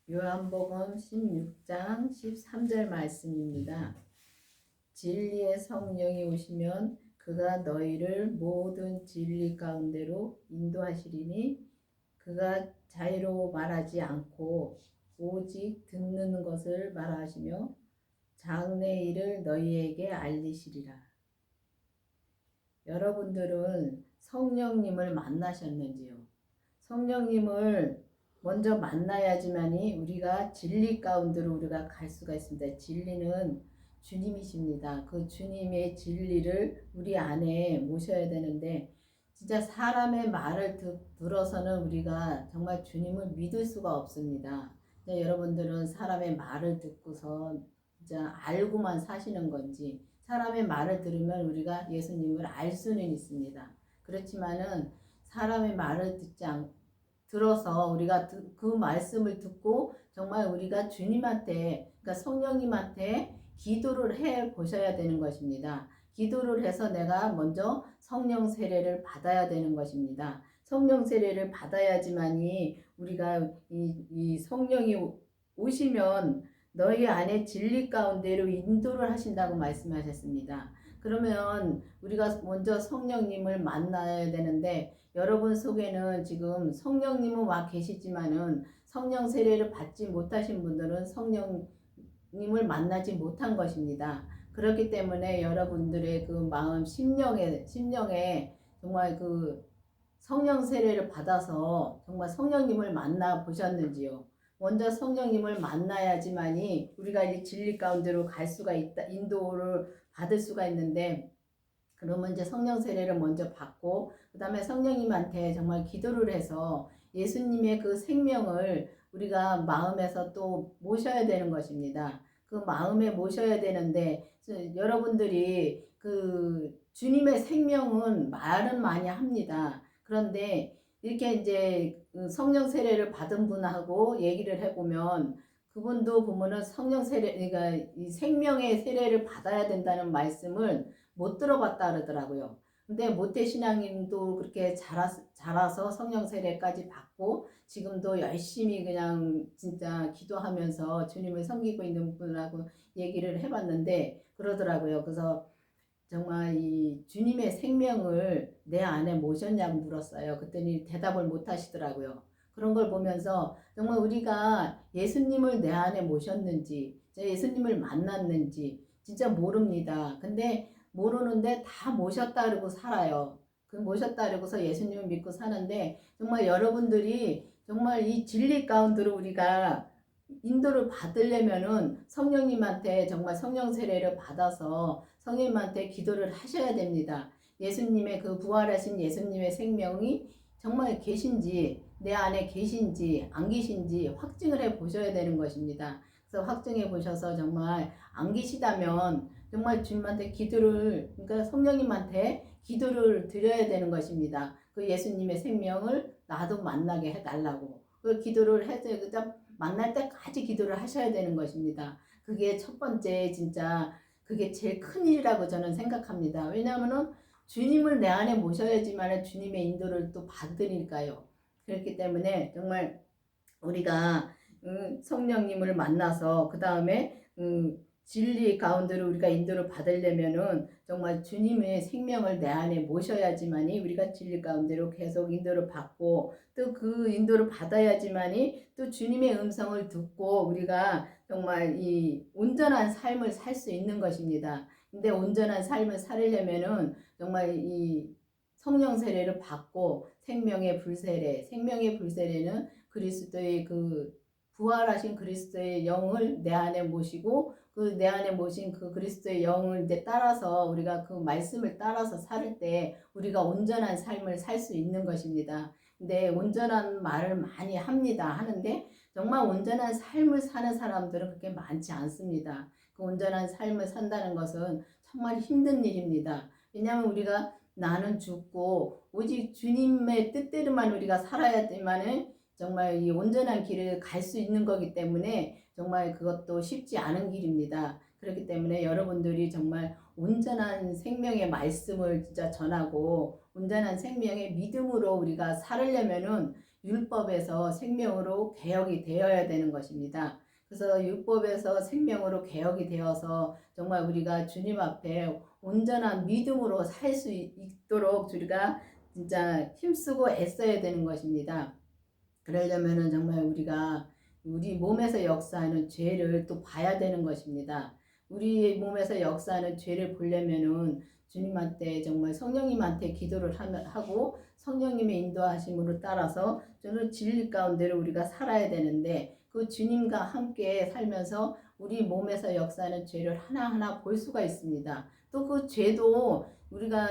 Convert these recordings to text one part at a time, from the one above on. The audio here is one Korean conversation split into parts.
요한복음 16장 13절 말씀입니다. 진리의 성령이 오시면 그가 너희를 모든 진리 가운데로 인도하시리니 그가 자유로 말하지 않고 오직 듣는 것을 말하시며 장래 일을 너희에게 알리시리라. 여러분들은 성령님을 만나셨는지요? 성령님을 먼저 만나야지만이 우리가 진리 가운데로 우리가 갈 수가 있습니다. 진리는 주님이십니다. 그 주님의 진리를 우리 안에 모셔야 되는데 진짜 사람의 말을 들어서는 우리가 정말 주님을 믿을 수가 없습니다. 여러분들은 사람의 말을 듣고서 진짜 알고만 사시는 건지 사람의 말을 들으면 우리가 예수님을 알 수는 있습니다. 그렇지만은 사람의 말을 들어서 우리가 그 말씀을 듣고 정말 우리가 주님한테 그러니까 성령님한테 기도를 해 보셔야 되는 것입니다. 기도를 해서 내가 먼저 성령 세례를 받아야 되는 것입니다. 성령 세례를 받아야지만이 우리가 이 성령이 오시면 너희 안에 진리 가운데로 인도를 하신다고 말씀하셨습니다. 그러면 우리가 먼저 성령님을 만나야 되는데 여러분 속에는 지금 성령님은 와 계시지만은 성령 세례를 받지 못하신 분들은 성령님을 만나지 못한 것입니다. 그렇기 때문에 여러분들의 그 마음 심령에 정말 그 성령 세례를 받아서 정말 성령님을 만나 보셨는지요? 먼저 성령님을 만나야지만이 우리가 이 진리 가운데로 갈 수가 있다, 인도를 받을 수가 있는데 그러면 이제 성령 세례를 먼저 받고 그 다음에 성령님한테 정말 기도를 해서 예수님의 그 생명을 우리가 마음에서 또 모셔야 되는 것입니다. 그 마음에 모셔야 되는데 여러분들이 그 주님의 생명은 말은 많이 합니다. 그런데 이렇게 이제 성령 세례를 받은 분하고 얘기를 해보면 그분도 보면은 성령 세례, 그러니까 이 생명의 세례를 받아야 된다는 말씀을 못 들어봤다 그러더라고요. 근데 모태신앙인도 그렇게 자라서 성령 세례까지 받고 지금도 열심히 그냥 진짜 기도하면서 주님을 섬기고 있는 분하고 얘기를 해봤는데 그러더라고요. 그래서 정말 이 주님의 생명을 내 안에 모셨냐고 물었어요. 그랬더니 대답을 못 하시더라고요. 그런 걸 보면서 정말 우리가 예수님을 내 안에 모셨는지, 예수님을 만났는지 진짜 모릅니다. 근데 모르는데 다 모셨다 그러고 살아요. 그 모셨다 그러고서 예수님을 믿고 사는데 정말 여러분들이 정말 이 진리 가운데로 우리가 인도를 받으려면은 성령님한테 정말 성령 세례를 받아서 성령님한테 기도를 하셔야 됩니다. 예수님의 그 부활하신 예수님의 생명이 정말 계신지 내 안에 계신지 안 계신지 확증을 해 보셔야 되는 것입니다. 그래서 확증해 보셔서 정말 안 계시다면 정말 주님한테 그러니까 성령님한테 기도를 드려야 되는 것입니다. 그 예수님의 생명을 나도 만나게 해달라고 그 기도를 해줘야 만날 때까지 기도를 하셔야 되는 것입니다. 그게 첫 번째 진짜 그게 제일 큰 일이라고 저는 생각합니다. 왜냐하면은 주님을 내 안에 모셔야지만 주님의 인도를 또 받으니까요. 그렇기 때문에 정말 우리가 성령님을 만나서 그 다음에 진리 가운데로 우리가 인도를 받으려면은 정말 주님의 생명을 내 안에 모셔야지만이 우리가 진리 가운데로 계속 인도를 받고 또 그 인도를 받아야지만이 또 주님의 음성을 듣고 우리가 정말 이 온전한 삶을 살 수 있는 것입니다. 근데 온전한 삶을 살려면은 정말 이 성령 세례를 받고 생명의 불세례는 그리스도의 그 부활하신 그리스도의 영을 내 안에 모시고 그 내 안에 모신 그 그리스도의 영을 이제 따라서 우리가 그 말씀을 따라서 살 때 우리가 온전한 삶을 살 수 있는 것입니다. 근데 온전한 말을 많이 하는데 정말 온전한 삶을 사는 사람들은 그렇게 많지 않습니다. 그 온전한 삶을 산다는 것은 정말 힘든 일입니다. 왜냐하면 우리가 나는 죽고 오직 주님의 뜻대로만 우리가 살아야지만은 정말 이 온전한 길을 갈 수 있는 거기 때문에 정말 그것도 쉽지 않은 길입니다. 그렇기 때문에 여러분들이 정말 온전한 생명의 말씀을 진짜 전하고 온전한 생명의 믿음으로 우리가 살으려면은 율법에서 생명으로 개혁이 되어야 되는 것입니다. 그래서 율법에서 생명으로 개혁이 되어서 정말 우리가 주님 앞에 온전한 믿음으로 살 수 있도록 우리가 진짜 힘쓰고 애써야 되는 것입니다. 그러려면은 정말 우리가 우리 몸에서 역사하는 죄를 또 봐야 되는 것입니다. 우리 몸에서 역사하는 죄를 보려면은 주님한테 정말 성령님한테 기도를 하고 성령님의 인도하심으로 따라서 저는 진리 가운데로 우리가 살아야 되는데 그 주님과 함께 살면서 우리 몸에서 역사하는 죄를 하나하나 볼 수가 있습니다. 또 그 죄도 우리가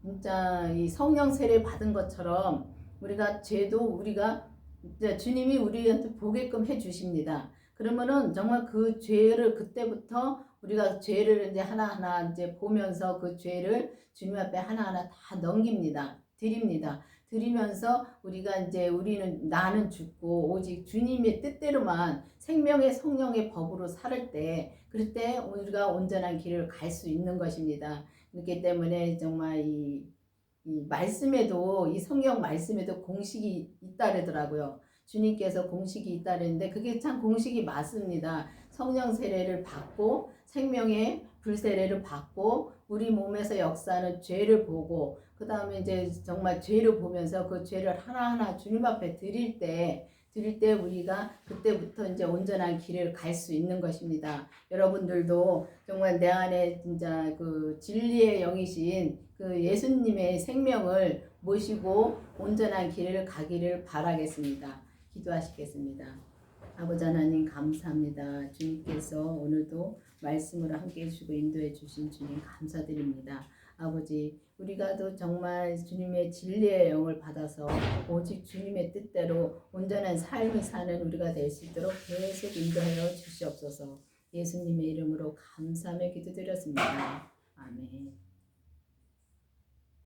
진짜 이 성령 세례 받은 것처럼 우리가 죄도 우리가 이제 주님이 우리한테 보게끔 해 주십니다. 그러면은 정말 그 죄를 그때부터 우리가 죄를 이제 하나하나 이제 보면서 그 죄를 주님 앞에 하나하나 다 넘깁니다. 드립니다. 드리면서 우리가 이제 우리는 나는 죽고 오직 주님의 뜻대로만 생명의 성령의 법으로 살 때 그럴 때 우리가 온전한 길을 갈 수 있는 것입니다. 그렇기 때문에 정말 이 말씀에도 이 성경 말씀에도 공식이 있다르더라고요. 주님께서 공식이 있다는데 그게 참 공식이 맞습니다. 성령 세례를 받고 생명의 불세례를 받고 우리 몸에서 역사하는 죄를 보고 그 다음에 이제 정말 죄를 보면서 그 죄를 하나하나 주님 앞에 드릴 때 우리가 그때부터 이제 온전한 길을 갈 수 있는 것입니다. 여러분들도 정말 내 안에 진짜 그 진리의 영이신 그 예수님의 생명을 모시고 온전한 길을 가기를 바라겠습니다. 기도하시겠습니다. 아버지 하나님 감사합니다. 주님께서 오늘도 말씀으로 함께 해주시고 인도해 주신 주님 감사드립니다. 아버지 우리가 또 정말 주님의 진리의 영을 받아서 오직 주님의 뜻대로 온전한 삶을 사는 우리가 될 수 있도록 계속 인도하여 주시옵소서. 예수님의 이름으로 감사하며 기도드렸습니다. 아멘.